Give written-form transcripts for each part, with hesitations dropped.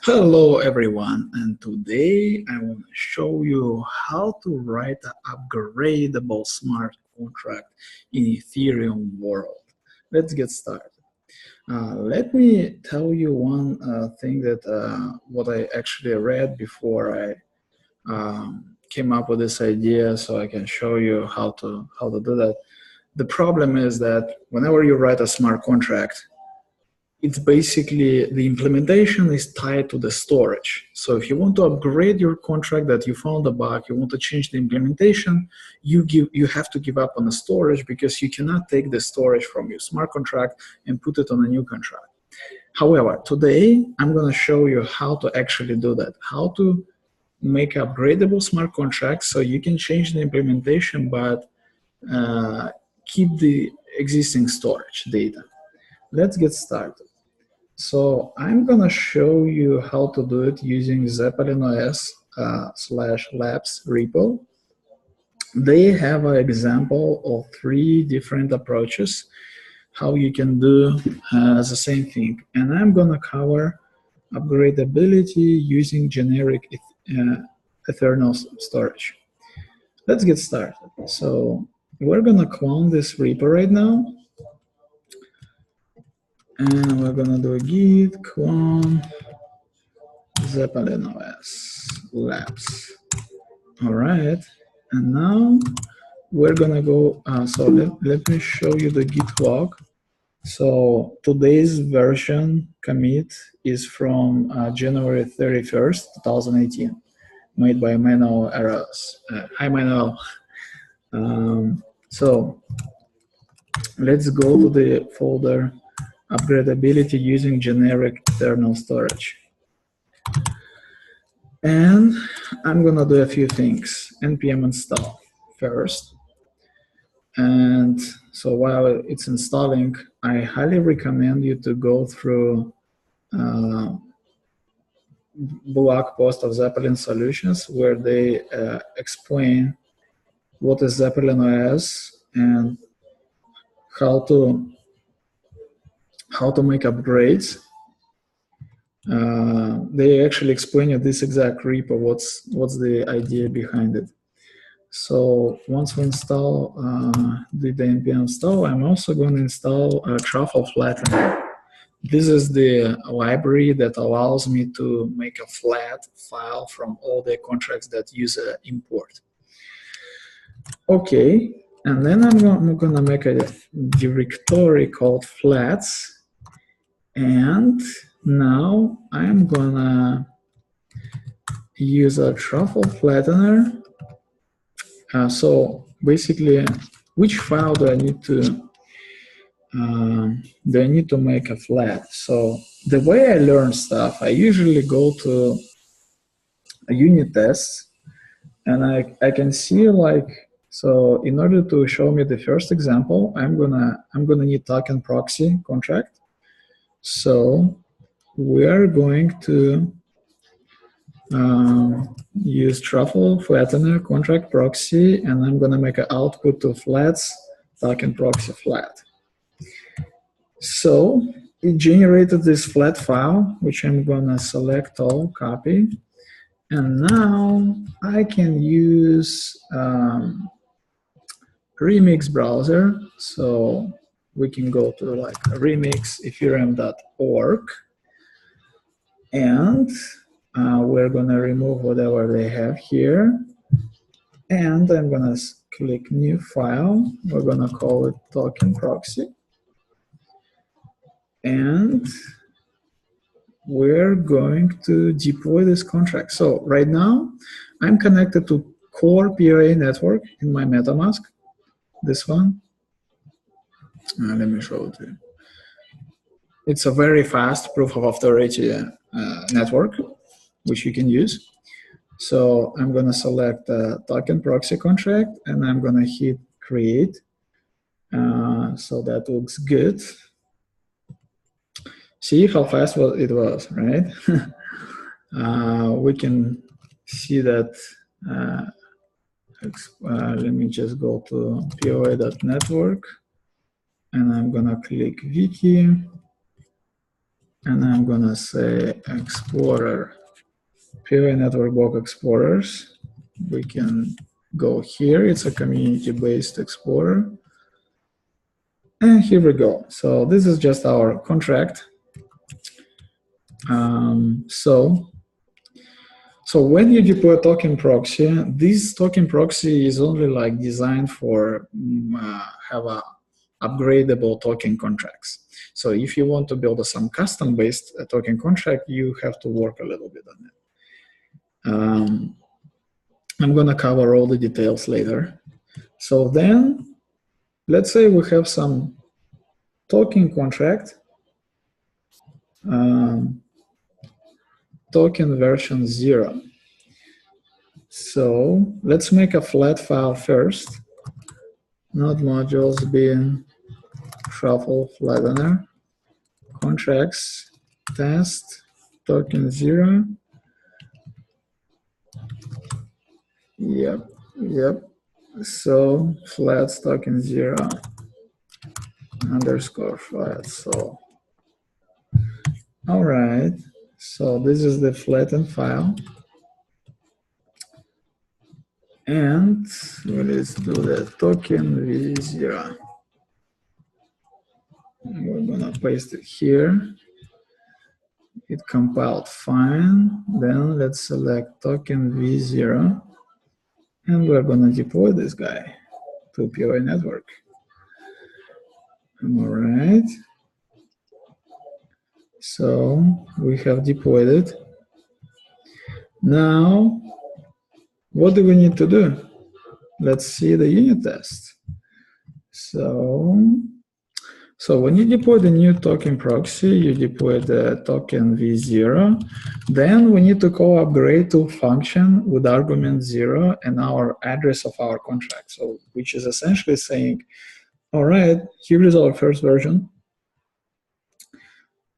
Hello everyone, and today I want to show you how to write an upgradable smart contract in Ethereum world. Let's get started. Let me tell you one thing that what I actually read before I came up with this idea, so I can show you how to do that. The problem is that whenever you write a smart contract, it's basically the implementation is tied to the storage. So if you want to upgrade your contract that you found a bug, you want to change the implementation, you have to give up on the storage because you cannot take the storage from your smart contract and put it on a new contract. However, today I'm going to show you how to actually do that, how to make upgradable smart contracts so you can change the implementation but keep the existing storage data. Let's get started. So I'm going to show you how to do it using Zeppelin OS /labs repo. They have an example of 3 different approaches how you can do the same thing. And I'm going to cover upgradability using generic Eternal storage. Let's get started. So we're going to clone this repo right now. And we're gonna do a git clone Zeppelin OS labs. All right, and now we're gonna go. So let me show you the git log. So today's version commit is from January 31st, 2018, made by Manuel Errors. Hi, Manuel. So let's go to the folder upgradability using generic Eternal storage. And I'm gonna do a few things. npm install first. And so while it's installing, I highly recommend you to go through blog post of Zeppelin Solutions where they explain what is Zeppelin OS and how to make upgrades. They actually explain you this exact repo, what's the idea behind it. So once we install the npm install, I'm also going to install a truffle flattener. This is the library that allows me to make a flat file from all the contracts that use import. Okay, and then I'm going to make a directory called flats. And now I'm gonna use a truffle flattener. So basically, which file do I need to make a flat? So the way I learn stuff, I usually go to a unit test, and I can see like, so in order to show me the first example, I'm gonna need token proxy contract. So we are going to use truffle flattener contract proxy, and I'm going to make an output to flats token proxy flat. So it generated this flat file, which I'm going to select all, copy, and now I can use Remix browser. So we can go to like remix-ethereum.org, and we're going to remove whatever they have here, and I'm going to click new file. We're going to call it token proxy, and we're going to deploy this contract. So right now I'm connected to core POA network in my MetaMask, this one. Let me show it to you. It's a very fast proof of authority network, which you can use. So I'm going to select a token proxy contract, and I'm going to hit create. So that looks good. See how fast it was, right? We can see that. Let me just go to poa.network, and I'm going to click wiki. and I'm gonna say Explorer, POA Network Block Explorers. We can go here. It's a community-based Explorer. And here we go. So this is just our contract. So when you deploy a token proxy, this token proxy is only like designed for have a upgradable token contracts. So if you want to build some custom-based token contract, you have to work a little bit on it. I'm gonna cover all the details later. So then, let's say we have some token contract, token version 0. So let's make a flat file first. Node modules bin shuffle flattener contracts test token 0. Yep. So flat token 0 underscore flat. So all right. So this is the flattened file. And let's do the token v0. We're gonna paste it here. It compiled fine. Then let's select token v0. And we're gonna deploy this guy to POA network. All right. So we have deployed it. Now, what do we need to do? Let's see the unit test. So when you deploy the new token proxy, you deploy the token v0. Then we need to call upgrade to function with argument 0 and our address of our contract. So which is essentially saying, all right, here is our first version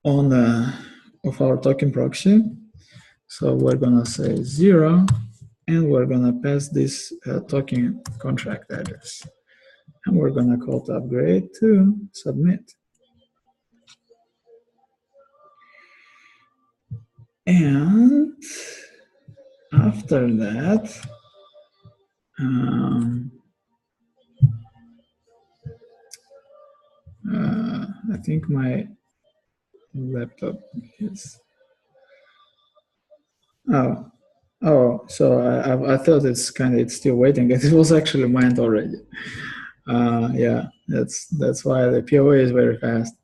of our token proxy. So we're gonna say 0, and we're gonna pass this token contract address. And we're gonna call to upgrade to submit. And after that, I think my laptop is. So I thought it's still waiting. It was actually mined already. Yeah, that's why the POA is very fast.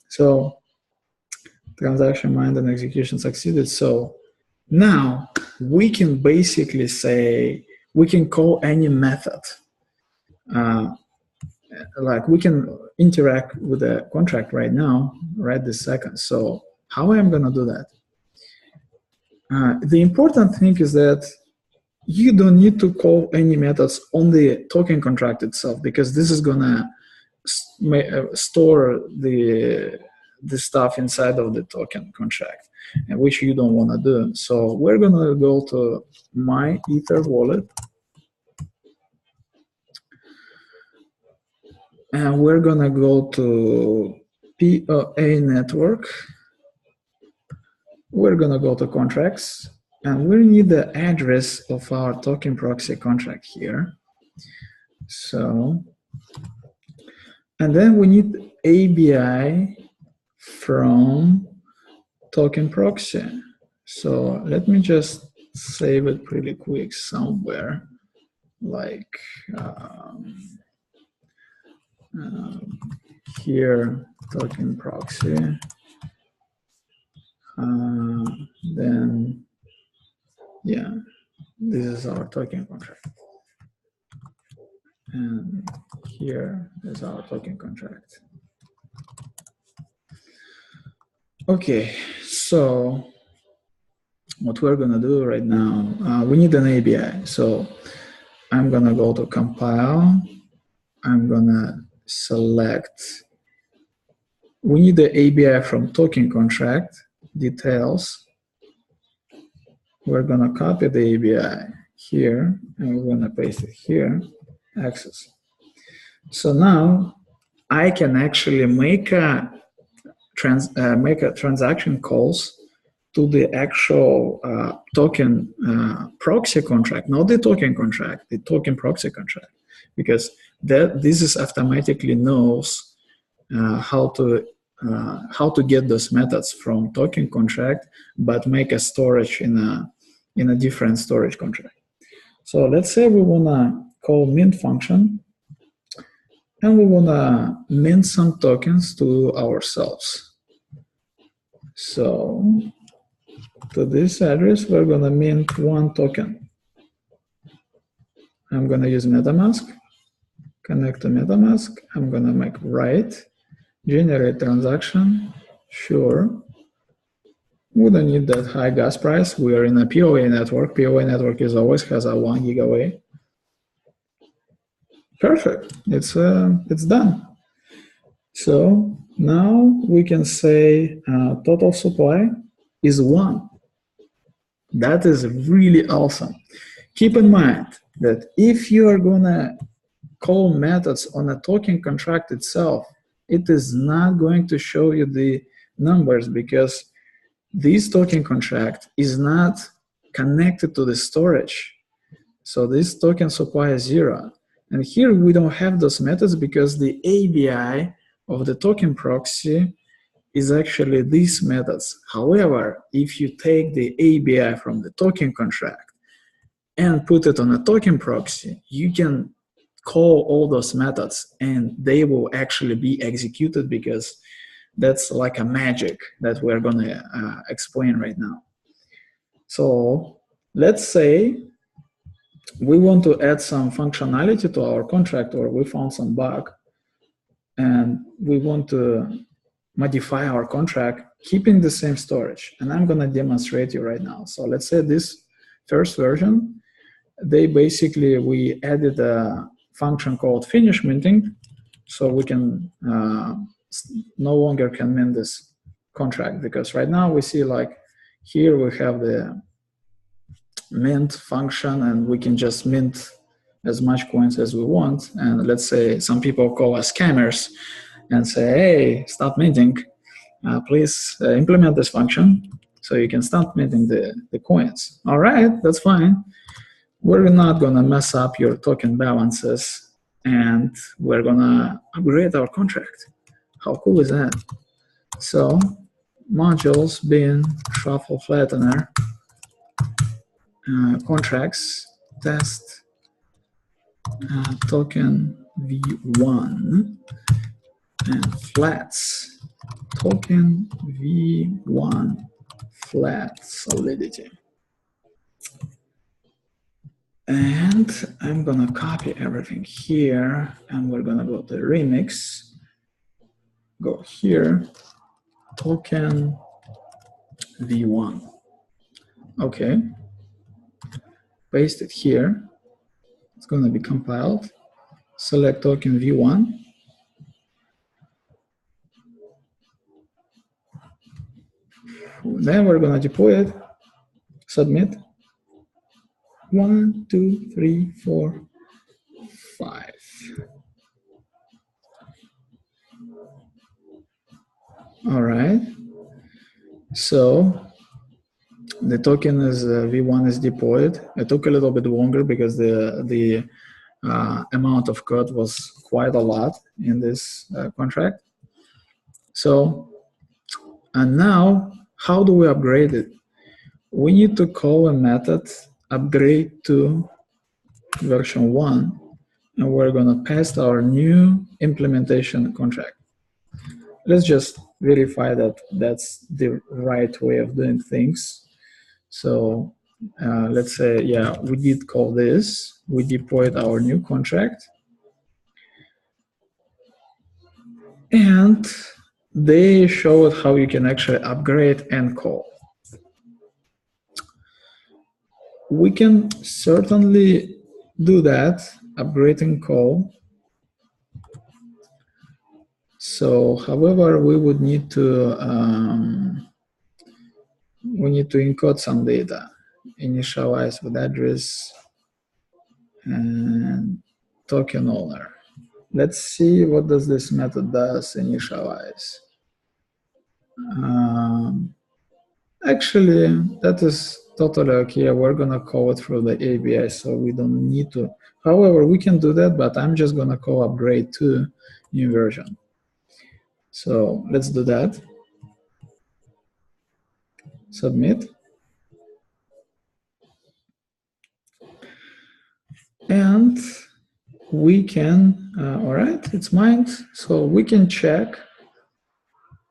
So transaction mined and execution succeeded. So now we can basically say we can call any method. Like we can interact with the contract right now, right this second. So how am I going to do that? The important thing is that you don't need to call any methods on the token contract itself, because this is going to store the stuff inside of the token contract, which you don't want to do. So we're going to go to my Ether wallet, and we're going to go to POA network. We're going to go to contracts, and we need the address of our token proxy contract here. So, and then we need ABI from token proxy. So let me just save it pretty quick somewhere, like here, token proxy. Then, yeah, this is our token contract. And here is our token contract. Okay, so what we're gonna do right now, we need an ABI. So I'm gonna go to compile. I'm gonna select, we need the ABI from token contract details. We're gonna copy the ABI here, and we're gonna paste it here, access. So now I can actually make a make a transaction calls to the actual token proxy contract, not the token contract, the token proxy contract, because this is automatically knows how to get those methods from token contract, but make a storage in a different storage contract. So let's say we wanna call mint function, and we wanna mint some tokens to ourselves. So to this address, we're gonna mint one token. I'm gonna use MetaMask, connect to MetaMask. I'm gonna make write, generate transaction, sure. We don't need that high gas price. We are in a POA network. POA network is always has a 1 gigawatt. Perfect, it's done. So now we can say total supply is 1. That is really awesome. Keep in mind that if you are gonna call methods on a token contract itself, it is not going to show you the numbers because this token contract is not connected to the storage. So this token supply is 0. And here we don't have those methods because the ABI of the token proxy is actually these methods. However, if you take the ABI from the token contract and put it on a token proxy, you can call all those methods and they will actually be executed because that's like a magic that we're going to explain right now. So let's say we want to add some functionality to our contract, or we found some bug and we want to modify our contract keeping the same storage, and I'm going to demonstrate you right now. So let's say this first version, we added a function called finish minting, so we can no longer can mint this contract, because right now we see like here we have the mint function and we can just mint as much coins as we want. And let's say some people call us scammers and say, hey, stop minting, please implement this function so you can start minting the coins. All right, that's fine. We're not gonna mess up your token balances and we're gonna upgrade our contract. How cool is that? So modules bin shuffle flattener contracts test token v1 and flats token v1 flat solidity. And I'm gonna copy everything here and we're gonna go to remix, go here, token v1. Okay, paste it here. It's gonna be compiled. Select token v1. Then we're gonna deploy it, submit. 1, 2, 3, 4, 5. All right. So the token is v1 is deployed. It took a little bit longer because the amount of code was quite a lot in this contract. So, and now how do we upgrade it? We need to call a method upgrade to version 1, and we're going to paste our new implementation contract. Let's just verify that that's the right way of doing things. So let's say, yeah, we did call this. We deployed our new contract. And they showed how you can actually upgrade and call. We can certainly do that, upgrade and call. So, however, we would need to encode some data, initialize with address and token owner. Let's see what does this method does initialize. Actually, that is totally okay. We're gonna call it through the ABI, so we don't need to. However, we can do that, but I'm just gonna call upgrade to new version. So let's do that. Submit. And we can, all right, it's mined. So we can check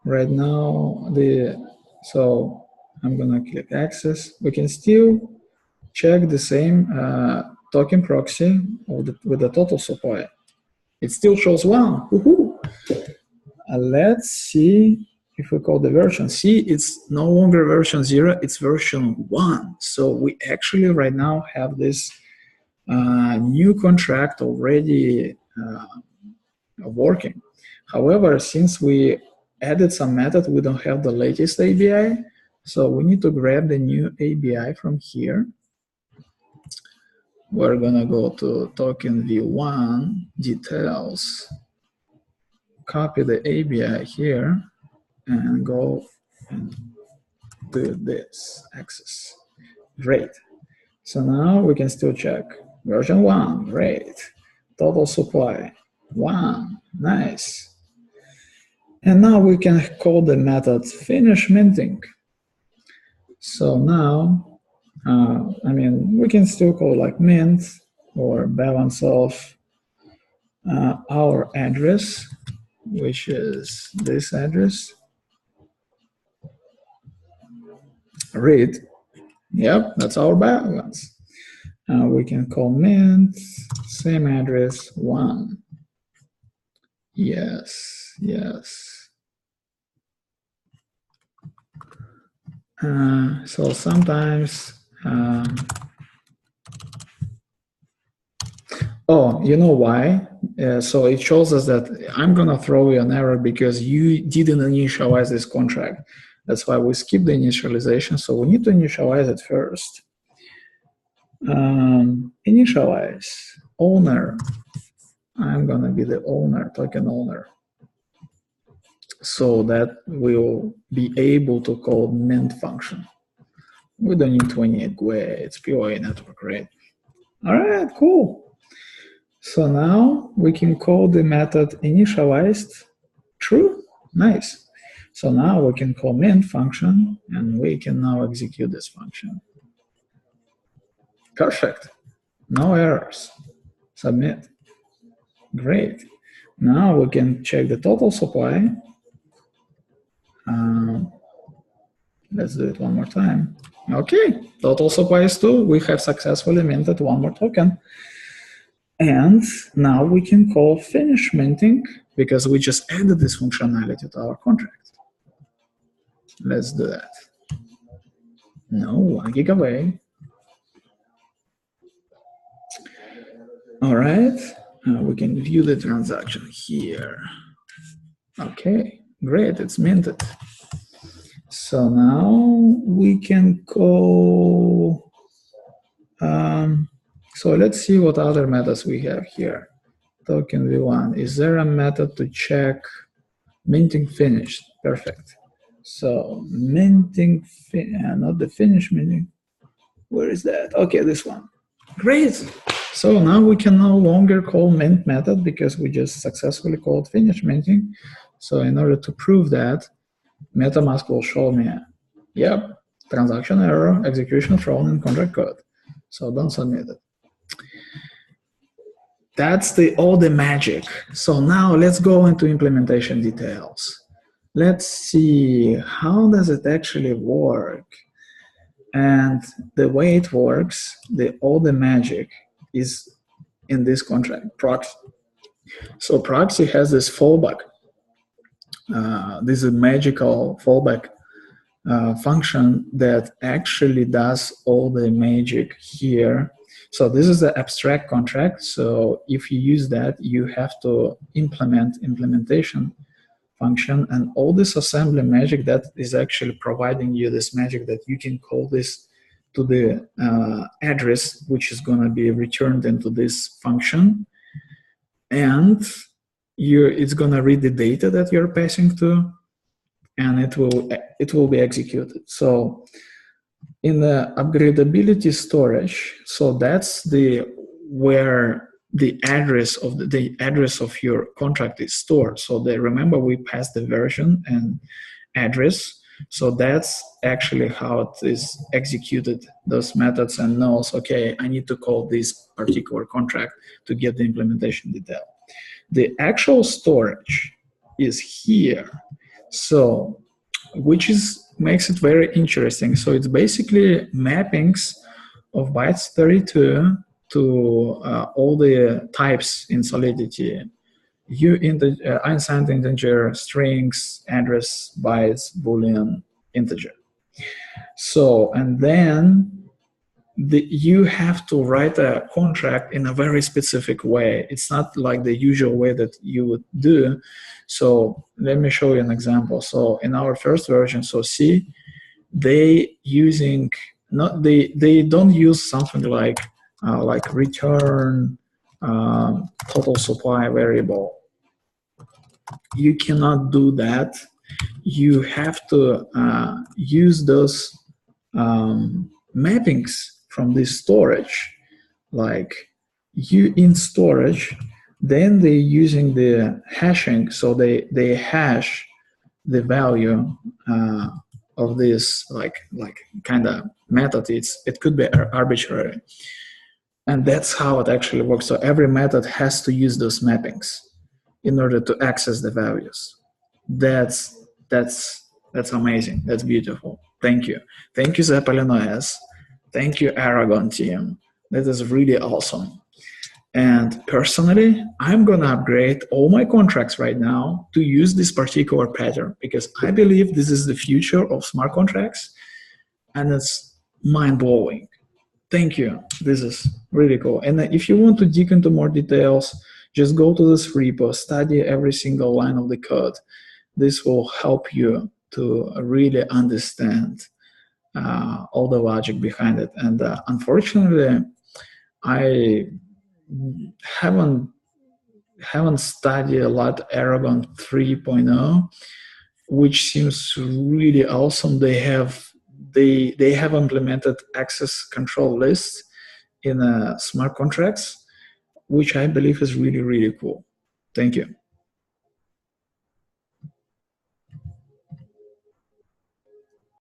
right now so I'm gonna click access. We can still check the same token proxy with the total supply. It still shows one. Woohoo! Let's see if we call the version. See, it's no longer version 0, it's version 1. So we actually right now have this new contract already working. However, since we added some method, we don't have the latest ABI. So we need to grab the new ABI from here. We're gonna go to token v1 details, copy the ABI here, and go and do this access. Great. So now we can still check version 1. Great. Total supply 1. Nice. And now we can call the method finish minting. So now, I mean, we can still call like mint or balance of our address, which is this address. Read. Yep, that's our balance. We can call mint, same address, 1. Yes, yes. So sometimes, oh, you know why? So it shows us that I'm gonna throw you an error because you didn't initialize this contract. That's why we skip the initialization. So we need to initialize it first. Initialize owner. I'm gonna be the owner, token owner. So that we'll be able to call mint function. We don't need 28 GUI, it's POA network, right? All right, cool. So now we can call the method initialized true. Nice. So now we can call mint function, and we can now execute this function. Perfect. No errors. Submit. Great. Now we can check the total supply. Let's do it one more time. Okay, total supply is 2. We have successfully minted one more token. And now we can call finish minting because we just added this functionality to our contract. Let's do that. No, 1 gig away. All right, we can view the transaction here. Okay, great, it's minted. So now we can call, so let's see what other methods we have here. Token v1, is there a method to check minting finished? Perfect. So minting, not the finish minting. Where is that? Okay, this one. Great. So now we can no longer call mint method because we just successfully called finish minting. So in order to prove that, MetaMask will show me, yep, transaction error, execution thrown in contract code. So don't submit it. That's all the magic. So now let's go into implementation details. Let's see, how does it actually work? And the way it works, all the magic is in this contract, proxy. So proxy has this fallback. This is a magical fallback function that actually does all the magic here. So this is the abstract contract. So if you use that, you have to implement implementation function, and all this assembly magic that is actually providing you this magic that you can call this to the address, which is going to be returned into this function, and it's going to read the data that you're passing to, and it will be executed. So in the upgradability storage, so that's the where the address of the address of your contract is stored. So remember we passed the version and address. So that's actually how it is executed, those methods, and knows, okay, I need to call this particular contract to get the implementation detail. The actual storage is here. So which makes it very interesting. So it's basically mappings of bytes 32 to all the types in Solidity. Unsigned integer, strings, address, bytes, Boolean, integer. So, and then you have to write a contract in a very specific way. It's not like the usual way that you would do. So let me show you an example. So in our first version, so see, they don't use something like return total supply variable. You cannot do that. You have to use those mappings from this storage, like you in storage, then they're using the hashing, so they hash the value of this like kind of method. It could be arbitrary, and that's how it actually works. So every method has to use those mappings in order to access the values. That's amazing. That's beautiful. Thank you, Zeppelinoes. Thank you, Aragon team. That is really awesome. And personally, I'm going to upgrade all my contracts right now to use this particular pattern, because I believe this is the future of smart contracts, and it's mind-blowing. Thank you. This is really cool. And if you want to dig into more details, just go to this repo, study every single line of the code. This will help you to really understand all the logic behind it. And unfortunately, I haven't studied a lot Aragon 3.0, which seems really awesome. They have implemented access control lists in smart contracts, which I believe is really, really cool. Thank you.